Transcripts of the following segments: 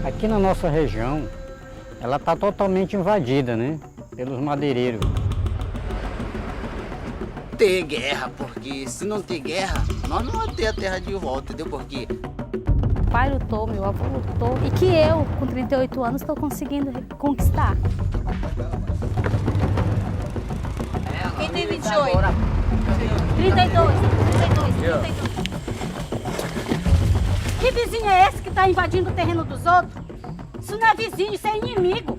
Aqui na nossa região, ela está totalmente invadida, né, pelos madeireiros. Ter guerra, porque se não ter guerra, nós não vamos ter a terra de volta, entendeu? Porque meu pai lutou, meu avô lutou, e que eu, com 38 anos, estou conseguindo conquistar. Quem tem 28? 32. Que vizinho é esse que está invadindo o terreno dos outros? Isso não é vizinho, isso é inimigo.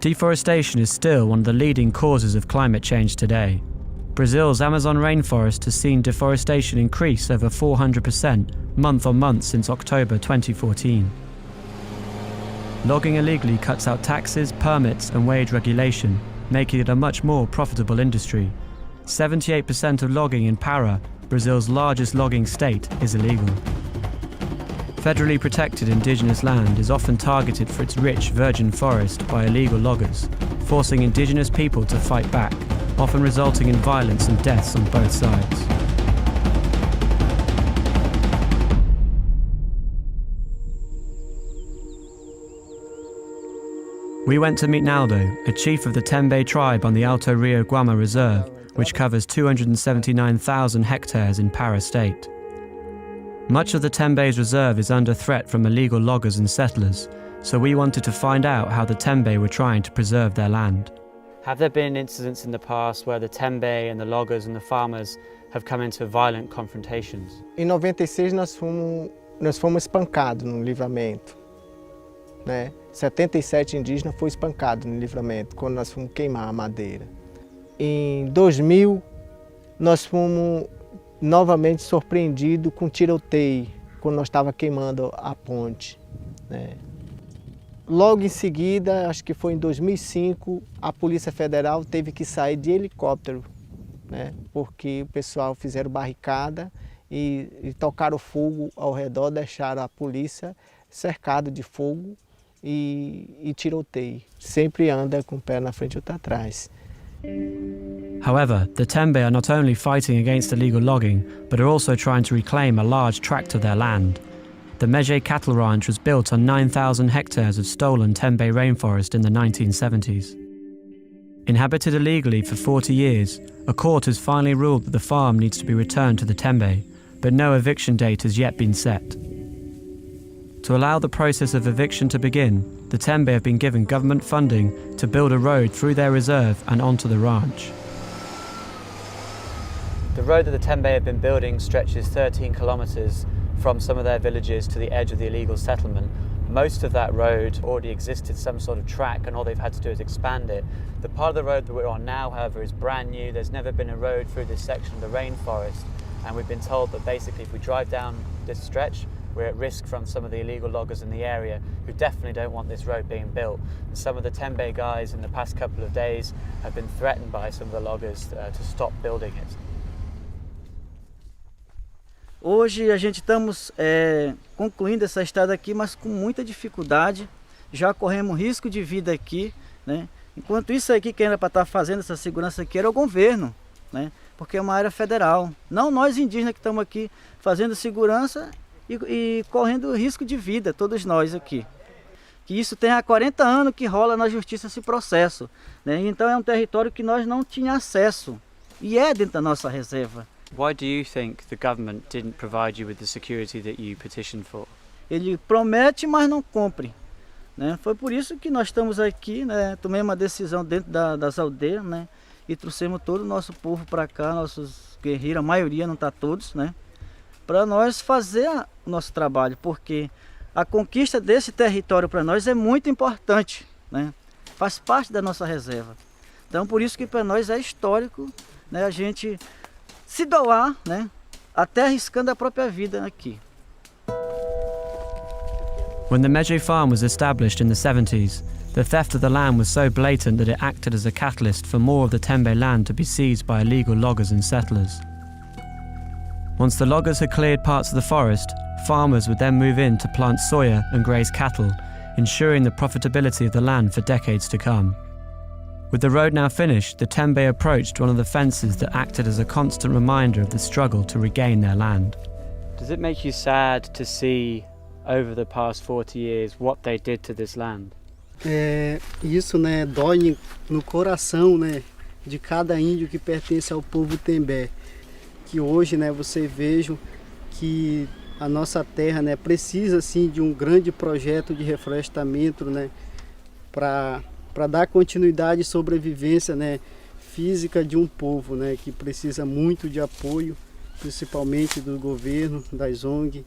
Deforestation is still one of the leading causes of climate change today. Brazil's Amazon rainforest has seen deforestation increase over 400% month on month since October 2014. Logging illegally cuts out taxes, permits and wage regulation, making it a much more profitable industry. 78% of logging in Pará, Brazil's largest logging state, is illegal. Federally protected indigenous land is often targeted for its rich virgin forest by illegal loggers, forcing indigenous people to fight back, often resulting in violence and deaths on both sides. We went to meet Naldo, a chief of the Tembe tribe on the Alto Rio Guamá reserve, which covers 279,000 hectares in Pará state. Much of the Tembe's reserve is under threat from illegal loggers and settlers, so we wanted to find out how the Tembe were trying to preserve their land. Have there been incidents in the past where the Tembe and the loggers and the farmers have come into violent confrontations? Em 96 nós fomos espancados no livramento, né? 77 indígenas foram espancados no livramento quando nós fomos queimar a madeira. Em 2000 nós fomos novamente surpreendido com tiroteio, quando nós estávamos queimando a ponte, né? Logo em seguida, acho que foi em 2005, a Polícia Federal teve que sair de helicóptero, né? Porque o pessoal fizeram barricada e tocaram fogo ao redor, deixaram a polícia cercado de fogo e tiroteio. Sempre anda com o pé na frente e outro atrás. However, the Tembe are not only fighting against illegal logging, but are also trying to reclaim a large tract of their land. The Meje cattle ranch was built on 9,000 hectares of stolen Tembe rainforest in the 1970s. Inhabited illegally for 40 years, a court has finally ruled that the farm needs to be returned to the Tembe, but no eviction date has yet been set. To allow the process of eviction to begin, the Tembe have been given government funding to build a road through their reserve and onto the ranch. The road that the Tembe have been building stretches 13 kilometres from some of their villages to the edge of the illegal settlement. Most of that road already existed some sort of track, and all they've had to do is expand it. The part of the road that we're on now, however, is brand new. There's never been a road through this section of the rainforest, and we've been told that basically if we drive down this stretch, we're at risk from some of the illegal loggers in the area who definitely don't want this road being built. And some of the Tembe guys in the past couple of days have been threatened by some of the loggers to stop building it. Hoje a gente estamos concluindo essa estrada aqui, mas com muita dificuldade. Já corremos risco de vida aqui, né? Enquanto isso aqui, quem era para estar fazendo essa segurança aqui era o governo, né? Porque é uma área federal. Não nós indígenas que estamos aqui fazendo segurança e correndo risco de vida, todos nós aqui. Que isso tem há 40 anos que rola na justiça esse processo, né? Então é um território que nós não tínhamos acesso e é dentro da nossa reserva. Why do you think the government didn't provide you with the security that you petitioned for? Ele promete, mas não cumpre, né? Foi por isso que nós estamos aqui, né? Tomei uma decisão dentro das aldeias, né? E trouxemos todo o nosso povo para cá, nossos guerreiros, a maioria, não está todos, né? Para nós fazer o nosso trabalho, porque a conquista desse território para nós é muito importante, né? Faz parte da nossa reserva. Então por isso que para nós é histórico, né? A gente se doar, né? Até arriscando a própria vida aqui. When the Meje farm was established in the 70s, the theft of the land was so blatant that it acted as a catalyst for more of the Tembe land to be seized by illegal loggers and settlers. Once the loggers had cleared parts of the forest, farmers would then move in to plant soya and graze cattle, ensuring the profitability of the land for decades to come. With the road now finished, the Tembe approached one of the fences that acted as a constant reminder of the struggle to regain their land. Does it make you sad to see, over the past 40 years, what they did to this land? Isso, né, dói no coração, né, de cada índio que pertence ao povo Tembe. Que hoje, né, você veja que a nossa terra, né, precisa assim de um grande projeto de reflorestamento, né, para dar continuidade e sobrevivência, né, física de um povo, né, que precisa muito de apoio, principalmente do governo, das ONG.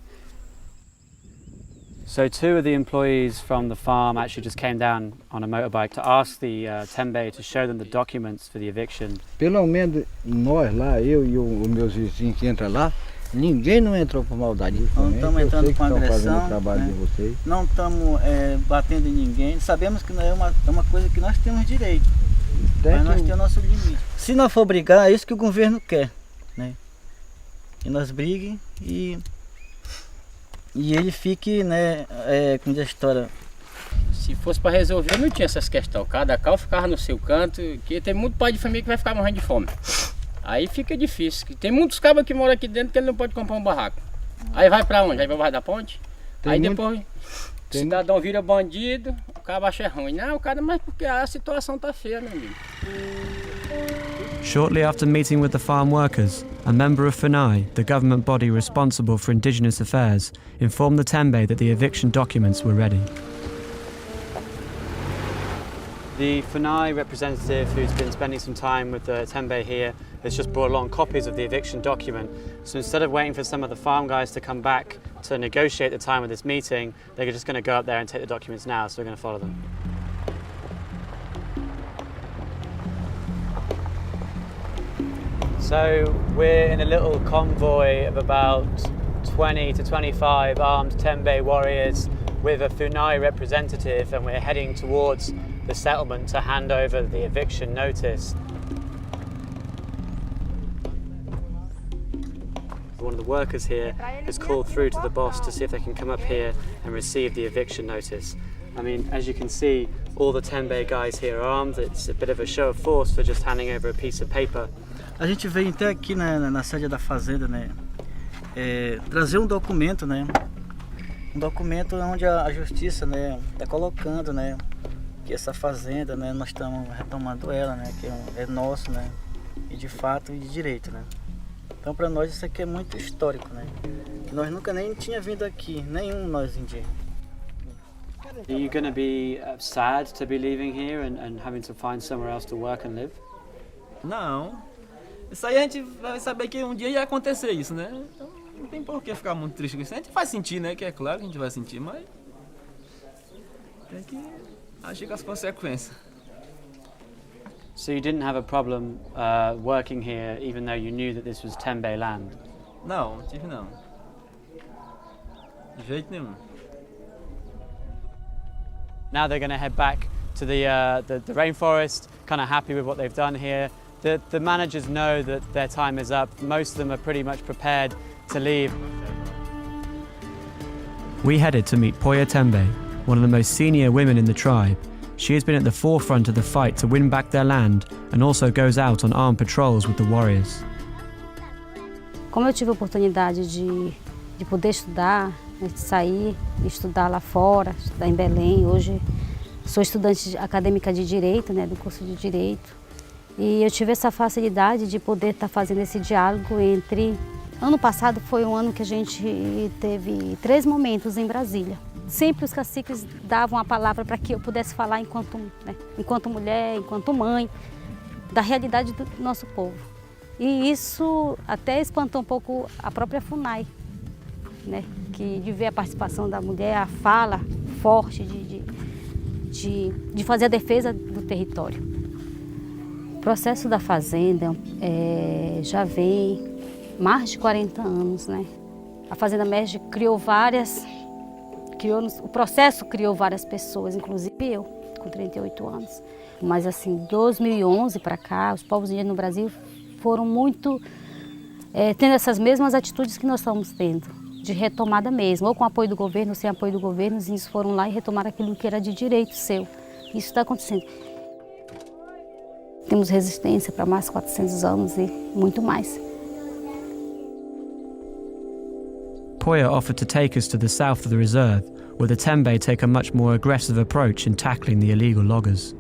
So 2 of the employees from the farm actually just came down on a motorbike to ask the Tembe to show them the documents for the eviction. Pelo menos nós lá, eu e os meus vizinhos que entram lá, ninguém não entrou por maldade. Não estamos entrando com agressão, o trabalho né? de vocês. Não estamos batendo em ninguém. Sabemos que é uma coisa que nós temos direito, mas nós temos nosso limite. Se não for brigar, é isso que o governo quer, né? Que nós briguem e ele fique, né, como diz a história. Se fosse para resolver, não tinha essas questões. Cada qual ficava no seu canto, que tem muito pai de família que vai ficar morrendo de fome. Aí fica difícil. Tem muitos cabos que moram aqui dentro que ele não pode comprar um barraco. Aí vai para onde? Aí vai da ponte? Aí depois o cidadão vira bandido, o cabo acha ruim. Não, o cara, mas porque a situação tá feia, meu amigo. Shortly after meeting with the farm workers, a member of FUNAI, the government body responsible for Indigenous affairs, informed the Tembe that the eviction documents were ready. The FUNAI representative who's been spending some time with the Tembe here has just brought along copies of the eviction document. So instead of waiting for some of the farm guys to come back to negotiate the time of this meeting, they're just going to go up there and take the documents now, so we're going to follow them. So we're in a little convoy of about 20 to 25 armed Tembe warriors with a FUNAI representative, and we're heading towards the settlement to hand over the eviction notice. One of the workers here has called through to the boss to see if they can come up here and receive the eviction notice. I mean, as you can see, all the Tembe guys here are armed. It's a bit of a show of force for just handing over a piece of paper. A gente veio até aqui na sede da fazenda, né, trazer um documento, né, um documento onde a justiça, né, está colocando, né, que essa fazenda, né, nós estamos retomando ela, né, que é nosso, né, e de fato e de direito, né. Então para nós isso aqui é muito histórico, né, que nós nunca nem tinha vindo aqui, nenhum nós indígenas. Are you going to be sad to be leaving here and having to find somewhere else to work and live? Não. Isso aí a gente vai saber que um dia ia acontecer isso, né? Então não tem por que ficar muito triste com isso. A gente vai sentir, né? Que é claro que a gente vai sentir, mas tem que agir com as consequências. So you didn't have a problem working here even though you knew that this was Tembe land? Não, não tive não. De jeito nenhum. Now they're going to head back to the rainforest, kind of happy with what they've done here. The managers know that their time is up. Most of them are pretty much prepared to leave. We headed to meet Poya Tembe, one of the most senior women in the tribe. She has been at the forefront of the fight to win back their land and also goes out on armed patrols with the warriors. Como eu tive a oportunidade de poder estudar, de sair, estudar lá fora, estudar em Belém, hoje sou estudante acadêmica de Direito, né, do curso de Direito. E eu tive essa facilidade de poder estar fazendo esse diálogo entre... Ano passado foi um ano que a gente teve 3 momentos em Brasília. Sempre os caciques davam a palavra para que eu pudesse falar enquanto mulher, enquanto mãe, da realidade do nosso povo. E isso até espantou um pouco a própria FUNAI, né? Que de ver a participação da mulher, a fala forte de fazer a defesa do território. O processo da fazenda já vem mais de 40 anos, né? A Fazenda Merge o processo criou várias pessoas, inclusive eu, com 38 anos. Mas assim, 2011 para cá, os povos indígenas no Brasil foram muito tendo essas mesmas atitudes que nós estamos tendo, de retomada mesmo, ou com apoio do governo, ou sem apoio do governo, eles foram lá e retomaram aquilo que era de direito seu. Isso está acontecendo. temos resistência para mais 400 anos e muito mais. Poya offered to take us to the south of the reserve, where the Tembe take a much more aggressive approach in tackling the illegal loggers.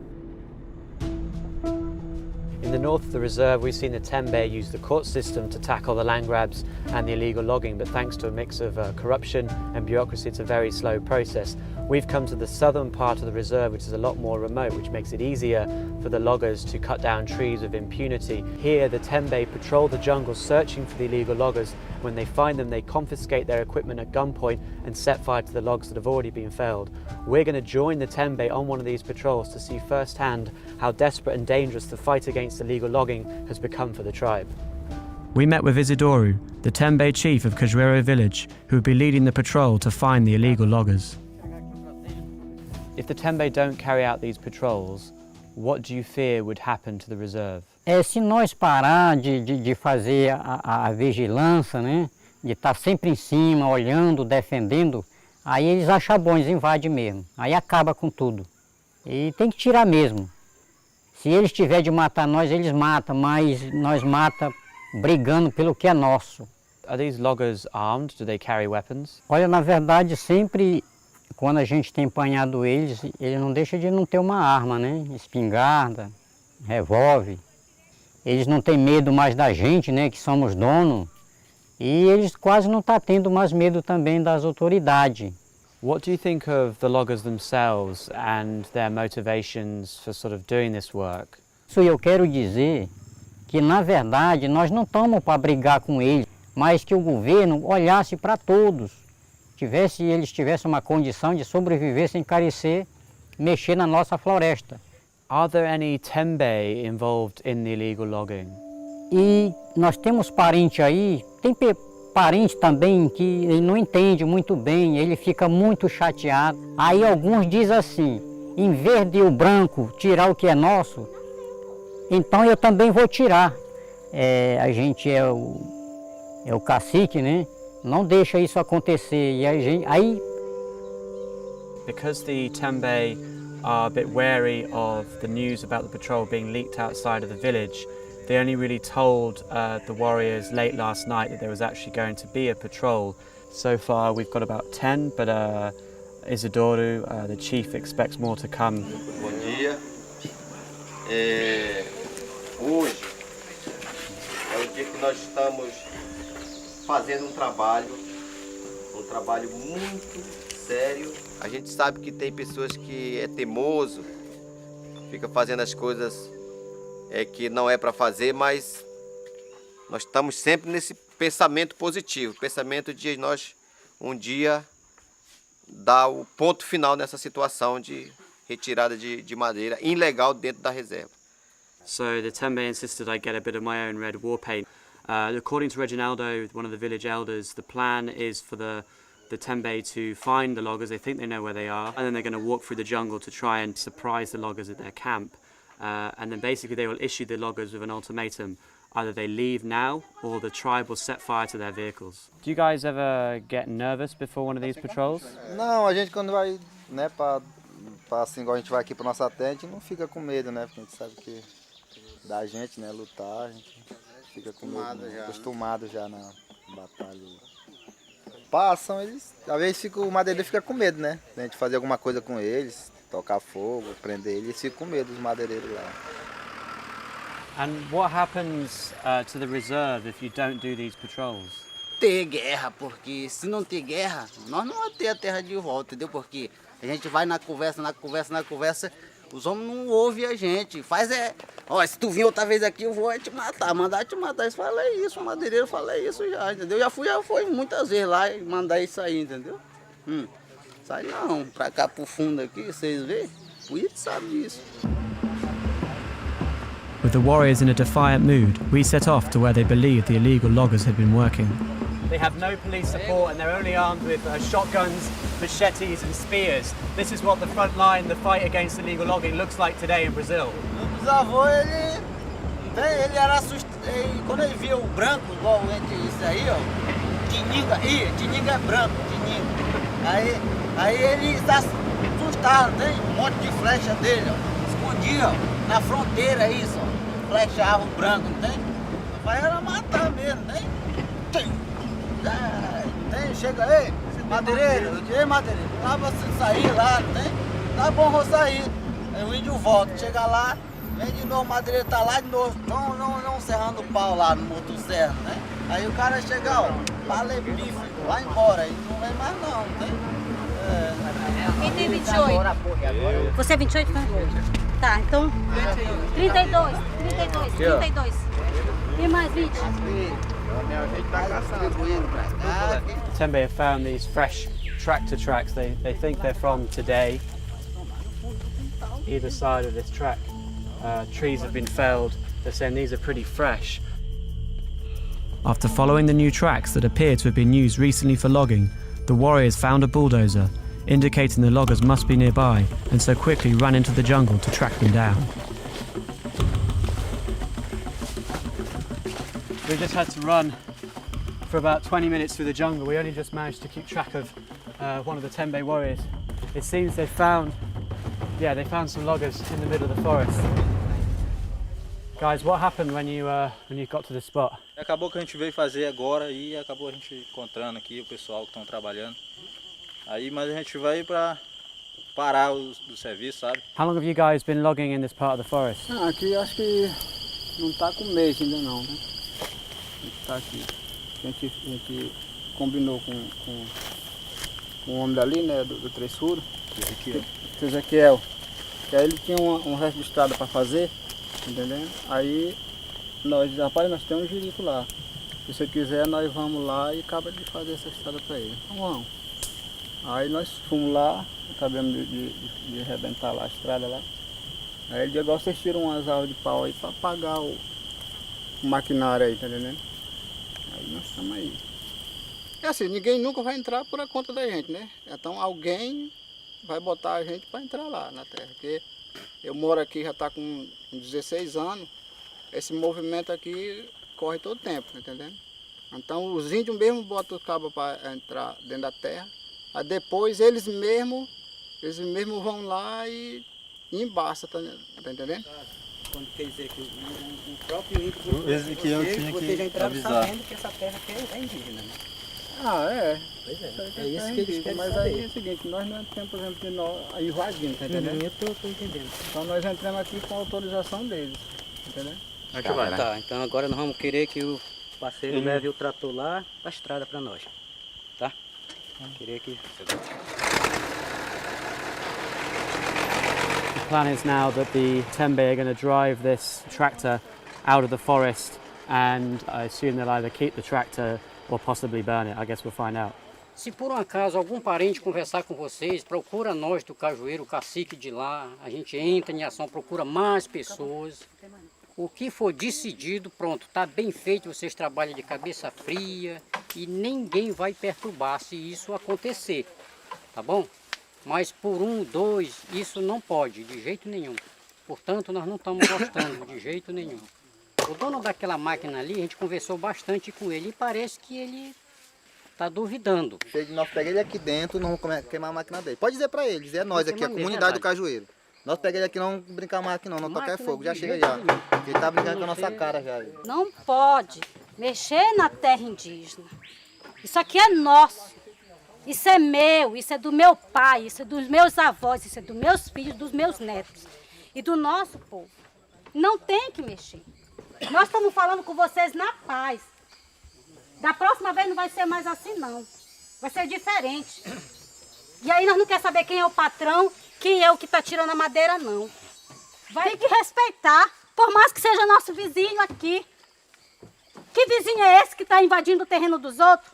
In the north of the reserve, we've seen the Tembe use the court system to tackle the land grabs and the illegal logging, but thanks to a mix of corruption and bureaucracy, it's a very slow process. We've come to the southern part of the reserve, which is a lot more remote, which makes it easier for the loggers to cut down trees with impunity. Here, the Tembe patrol the jungle searching for the illegal loggers. When they find them, they confiscate their equipment at gunpoint and set fire to the logs that have already been felled. We're going to join the Tembe on one of these patrols to see firsthand how desperate and dangerous the fight against illegal logging has become for the tribe. We met with Isidoru, the Tembe chief of Cajueiro village, who would be leading the patrol to find the illegal loggers. If the Tembe don't carry out these patrols, what do you fear would happen to the reserve? Se nós parar de fazer a vigilância, né, de estar sempre em cima, olhando, defendendo, aí eles acham bom, eles invadem mesmo. Aí acaba com tudo. E tem que tirar mesmo. Se eles tiverem de matar nós, eles matam, mas nós mata brigando pelo que é nosso. Are these loggers armed? Do they carry weapons? Olha, na verdade, sempre quando a gente tem empanhado eles, ele não deixa de não ter uma arma, né? Espingarda, revólver. Eles não têm medo mais da gente, né? Que somos donos. E eles quase não estão tendo mais medo também das autoridades. What do you think of the loggers themselves and their motivations for sort of doing this work? Isso eu quero dizer que, na verdade, nós não estamos para brigar com eles, mas que o governo olhasse para todos. Eles tivessem uma condição de sobreviver sem carecer, mexer na nossa floresta. Are there any Tembe involved in the illegal logging? E nós temos parente aí, tem parente também que ele não entende muito bem, ele fica muito chateado. Aí alguns dizem assim, em vez de o branco tirar o que é nosso, então eu também vou tirar. A gente é o cacique, né? Não deixa isso acontecer. E aí... Because the Tembe are a bit wary of the news about the patrol being leaked outside of the village, they only really told the warriors late last night that there was actually going to be a patrol. So far we've got about 10, but Isidoru, the chief, expects more to come. Bom dia. Hoje é o dia que nós estamos fazendo um trabalho muito sério. A gente sabe que tem pessoas que é teimoso, fica fazendo as coisas que não é para fazer, mas nós estamos sempre nesse pensamento positivo, pensamento de nós um dia dar o ponto final nessa situação de retirada de madeira ilegal dentro da reserva. So the Tembe insisted I get a bit of my own red war paint. According to Reginaldo, one of the village elders, the plan is for the Tembe to find the loggers. They think they know where they are, and then they're going to walk through the jungle to try and surprise the loggers at their camp. And then basically they will issue the loggers with an ultimatum. Either they leave now or the tribe will set fire to their vehicles. Do you guys ever get nervous before one of these patrols? Não, a gente quando vai, né, pra assim, igual a gente vai aqui pra nossa tente, não fica com medo, né, porque a gente sabe que da gente, né, lutar, a gente fica com medo, né? Acostumado já na batalha. Passam, eles, às vezes o madeireiro fica com medo, né, a gente fazer alguma coisa com eles, tocar fogo, prender eles, ficam com medo, os madeireiros lá. And what happens to the reserve if you don't do these patrols? Ter guerra, porque se não ter guerra, nós não vamos ter a terra de volta, entendeu? Porque a gente vai na conversa, os homens não ouvem a gente. Ó, se tu vir outra vez aqui, eu vou te matar, mandar te matar. Eles falam isso, o madeireiro fala isso já, entendeu? Já fui muitas vezes lá e mandar isso aí, entendeu? Sai não, pra cá pro fundo aqui, vocês veem? O Ito sabe disso. With the warriors in a defiant mood, we set off to where they believed the illegal loggers had been working. They have no police support and they're only armed with shotguns, machetes and spears. This is what the front line, the fight against illegal logging, looks like today in Brazil. Meu bisavô, ele era assustado. Quando ele via o branco, igual isso aí, ó, tininga é branco, tininga. Aí ele se assustava, tem um monte de flecha dele, ó, escondia, ó. na fronteira isso, ó. Flechava o branco, não tem? Vai era matar mesmo, né? Tem, chega aí, madeireiro, eu disse, ei madeireiro, dá pra você sair lá, não tem? Tá bom, vou sair. Aí o índio volta, chega lá, vem de novo, o madeireiro tá lá de novo, não serrando o pau lá no motosserra, né? Aí o cara chega, ó, palebife, vai embora, aí não vem mais não, não tem? Quem tem 28? Você é 28, né? Tá, então 32. E mais 20? Tembe have found these fresh tractor tracks. They think they're from today. Either side of this track, trees have been felled. They're saying these are pretty fresh. After following the new tracks that appear to have been used recently for logging, the warriors found a bulldozer, indicating the loggers must be nearby, and so quickly ran into the jungle to track them down. We just had to run for about 20 minutes through the jungle. We only just managed to keep track of one of the Tembe warriors. It seems they found some loggers in the middle of the forest. Guys, what happened when you got to the spot? Acabou que a gente veio fazer agora e acabou a gente encontrando aqui o pessoal que estão trabalhando. Aí, mas a gente veio para parar do serviço, sabe? How long have you guys been logging in this part of the forest? Aqui acho que não está com mês ainda não, né? A gente está aqui. A gente combinou com o homem dali, né, do Três Furos, Ezequiel, que aí ele tinha um resto de estrada para fazer, entendeu? Aí nós, rapaz, nós temos um jirico lá. Se você quiser, nós vamos lá e acaba de fazer essa estrada para ele. Então vamos. Aí nós fomos lá, acabamos de arrebentar lá a estrada lá. Aí ele disse, agora vocês tiram umas árvores de pau aí para pagar o maquinário aí, tá entendendo? Aí nós estamos aí. É assim, ninguém nunca vai entrar por a conta da gente, né? Então alguém vai botar a gente para entrar lá na terra. Porque eu moro aqui, já está com 16 anos, esse movimento aqui corre todo tempo, tá entendendo? Então os índios mesmo botam o cabo para entrar dentro da terra, aí depois eles mesmos vão lá e embaça, tá entendendo? Quando quer dizer que o próprio índio, você já entrava sabendo que essa terra aqui é indígena, né? Ah, é. Pois é. É isso que eles querem mas saber. aí é o seguinte, nós não entramos, por exemplo, de nós invadindo, tá entendendo? Eu tô entendendo. Então nós entramos aqui com a autorização deles, entendeu? Tá, então agora nós vamos querer que o parceiro leve o trator lá para a estrada para nós, tá? Querer que... The plan is now that the Tembe are going to drive this tractor out of the forest, and I assume they'll either keep the tractor or possibly burn it. I guess we'll find out. Se por um acaso algum parente conversar com vocês, procura nós do Cajueiro, o cacique de lá, a gente entra em ação, procura mais pessoas. O que for decidido, pronto, está bem feito, vocês trabalham de cabeça fria e ninguém vai perturbar se isso acontecer, tá bom? Mas por 1, 2, isso não pode, de jeito nenhum. Portanto, nós não estamos gostando de jeito nenhum. O dono daquela máquina ali, a gente conversou bastante com ele e parece que ele está duvidando. Nós pegamos ele aqui dentro, não vamos queimar a máquina dele. Pode dizer para eles, é nós aqui, a comunidade do Cajueiro. Nós pegamos ele aqui, não brincar mais aqui não tocar fogo, já chega já. Ele tá brincando com a nossa cara já. Não pode mexer na terra indígena. Isso aqui é nosso. Isso é meu, isso é do meu pai, isso é dos meus avós, isso é dos meus filhos, dos meus netos e do nosso povo. Não tem que mexer. Nós estamos falando com vocês na paz. Da próxima vez não vai ser mais assim, não. Vai ser diferente. E aí nós não queremos saber quem é o patrão, quem é o que está tirando a madeira, não. Tem que respeitar, por mais que seja nosso vizinho aqui. Que vizinho é esse que está invadindo o terreno dos outros?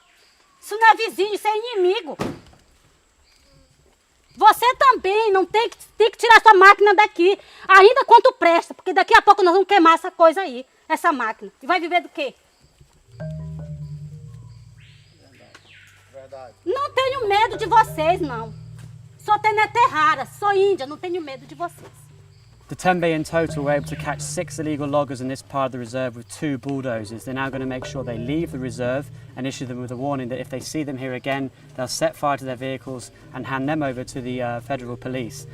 Isso não é vizinho, isso é inimigo. Você também não tem que tirar sua máquina daqui, ainda quanto presta, porque daqui a pouco nós vamos queimar essa coisa aí, essa máquina. E vai viver do quê? Verdade. Não tenho medo de vocês, não. Sou tenete rara, sou índia, não tenho medo de vocês. The Tembe in total were able to catch 6 illegal loggers in this part of the reserve with 2 bulldozers. They're now going to make sure they leave the reserve and issue them with a warning that if they see them here again, they'll set fire to their vehicles and hand them over to the federal police.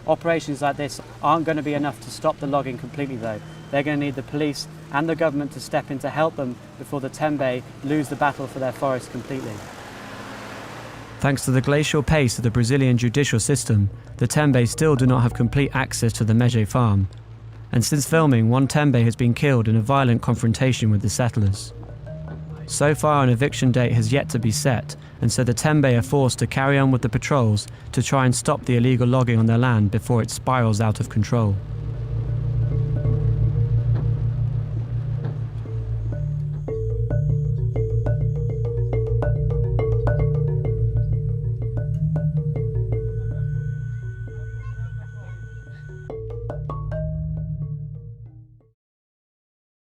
Operations like this aren't going to be enough to stop the logging completely though. They're going to need the police and the government to step in to help them before the Tembe lose the battle for their forests completely. Thanks to the glacial pace of the Brazilian judicial system, the Tembe still do not have complete access to the Meje farm. And since filming, one Tembe has been killed in a violent confrontation with the settlers. So far, an eviction date has yet to be set, and so the Tembe are forced to carry on with the patrols to try and stop the illegal logging on their land before it spirals out of control.